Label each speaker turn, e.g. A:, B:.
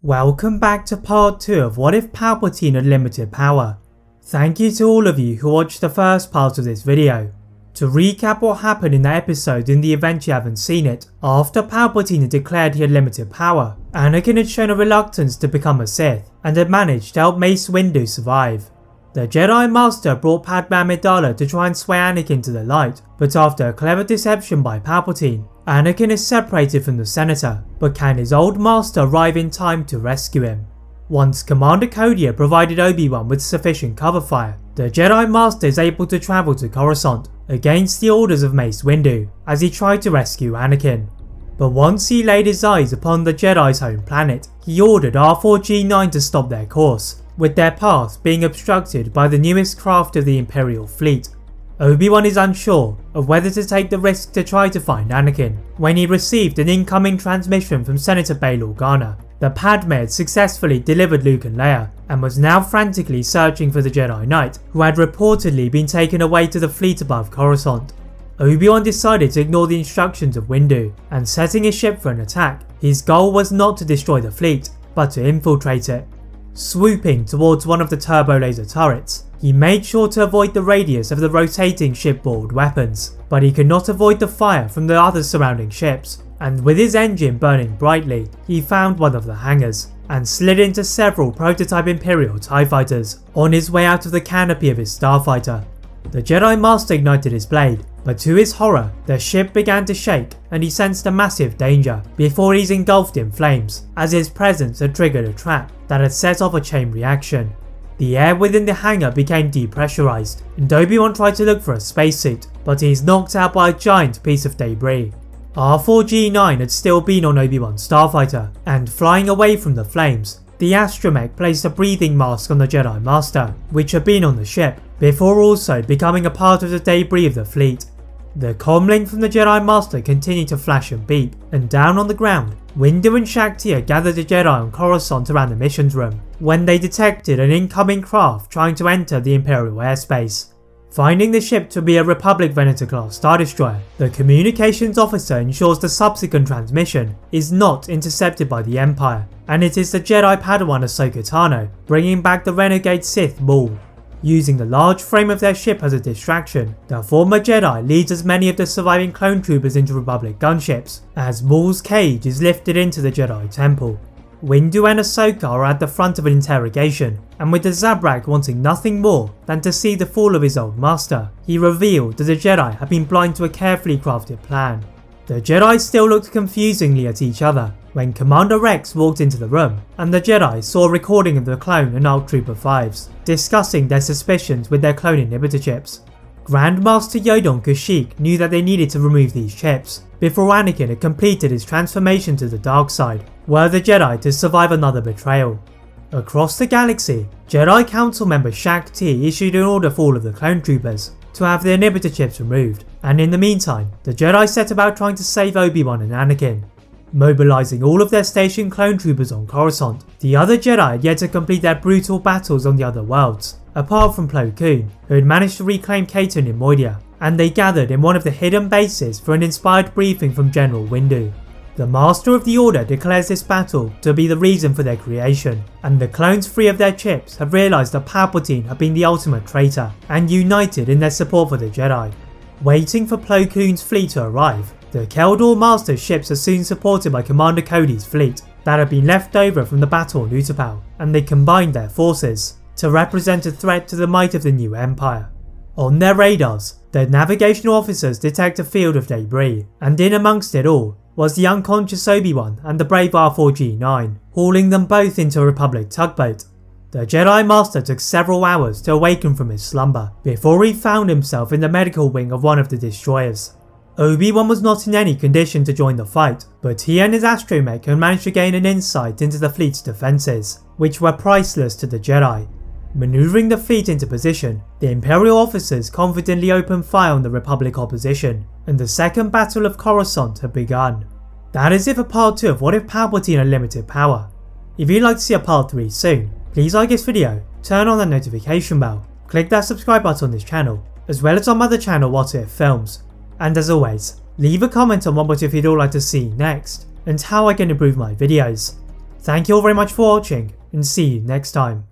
A: Welcome back to part 2 of What If Palpatine Had Limited Power. Thank you to all of you who watched the first part of this video. To recap what happened in that episode in the event you haven't seen it, after Palpatine had declared he had limited power, Anakin had shown a reluctance to become a Sith and had managed to help Mace Windu survive. The Jedi Master brought Padme Amidala to try and sway Anakin to the light, but after a clever deception by Palpatine, Anakin is separated from the Senator, but can his old master arrive in time to rescue him? Once Commander Cody had provided Obi-Wan with sufficient cover fire, the Jedi Master is able to travel to Coruscant against the orders of Mace Windu as he tried to rescue Anakin. But once he laid his eyes upon the Jedi's home planet, he ordered R4-G9 to stop their course, with their path being obstructed by the newest craft of the Imperial fleet. Obi-Wan is unsure of whether to take the risk to try to find Anakin, when he received an incoming transmission from Senator Bail Organa that Padme had successfully delivered Luke and Leia and was now frantically searching for the Jedi Knight who had reportedly been taken away to the fleet above Coruscant. Obi-Wan decided to ignore the instructions of Windu, and setting his ship for an attack, his goal was not to destroy the fleet, but to infiltrate it. Swooping towards one of the turbo laser turrets, he made sure to avoid the radius of the rotating shipboard weapons, but he could not avoid the fire from the other surrounding ships, and with his engine burning brightly, he found one of the hangars, and slid into several prototype Imperial TIE fighters on his way out of the canopy of his starfighter. The Jedi Master ignited his blade, but to his horror, the ship began to shake and he sensed a massive danger before he's engulfed in flames, as his presence had triggered a trap that had set off a chain reaction. The air within the hangar became depressurized, and Obi-Wan tried to look for a spacesuit, but he is knocked out by a giant piece of debris. R4-G9 had still been on Obi-Wan's starfighter, and flying away from the flames, the astromech placed a breathing mask on the Jedi Master, which had been on the ship, before also becoming a part of the debris of the fleet. The comlink from the Jedi Master continued to flash and beep, and down on the ground, Windu and Shaak Ti gathered the Jedi on Coruscant around the missions room, when they detected an incoming craft trying to enter the Imperial airspace. Finding the ship to be a Republic Venator-class Star Destroyer, the communications officer ensures the subsequent transmission is not intercepted by the Empire, and it is the Jedi Padawan Ahsoka Tano bringing back the renegade Sith Maul. Using the large frame of their ship as a distraction, the former Jedi leads as many of the surviving clone troopers into Republic gunships, as Maul's cage is lifted into the Jedi Temple. Windu and Ahsoka are at the front of an interrogation, and with the Zabrak wanting nothing more than to see the fall of his old master, he revealed that the Jedi had been blind to a carefully crafted plan. The Jedi still looked confusingly at each other when Commander Rex walked into the room, and the Jedi saw a recording of the clone and ARC Trooper 5s, discussing their suspicions with their clone inhibitor chips. Grandmaster Yoda and Kashyyyk knew that they needed to remove these chips before Anakin had completed his transformation to the dark side, were the Jedi to survive another betrayal. Across the galaxy, Jedi Council member Shaak Ti issued an order for all of the clone troopers to have the inhibitor chips removed, and in the meantime, the Jedi set about trying to save Obi-Wan and Anakin. Mobilizing all of their stationed clone troopers on Coruscant, the other Jedi had yet to complete their brutal battles on the other worlds, apart from Plo Koon, who had managed to reclaim Katon in Moidia, and they gathered in one of the hidden bases for an inspired briefing from General Windu. The Master of the Order declares this battle to be the reason for their creation, and the clones free of their chips have realised that Palpatine had been the ultimate traitor, and united in their support for the Jedi. Waiting for Plo Koon's fleet to arrive, the Kel Dor Master's ships are soon supported by Commander Cody's fleet that had been left over from the battle on Utapau, and they combined their forces to represent a threat to the might of the new Empire. On their radars, the navigational officers detect a field of debris, and in amongst it all was the unconscious Obi-Wan and the brave R4-G9, hauling them both into a Republic tugboat. The Jedi Master took several hours to awaken from his slumber before he found himself in the medical wing of one of the destroyers. Obi-Wan was not in any condition to join the fight, but he and his astromech had managed to gain an insight into the fleet's defences, which were priceless to the Jedi. Manoeuvring the fleet into position, the Imperial officers confidently opened fire on the Republic opposition, and the Second Battle of Coruscant had begun. That is it for part 2 of What If Palpatine Had Limited Power. If you'd like to see a part 3 soon, please like this video, turn on that notification bell, click that subscribe button on this channel, as well as on my other channel What If Films. And as always, leave a comment on what if you'd all like to see next, and how I can improve my videos. Thank you all very much for watching, and see you next time.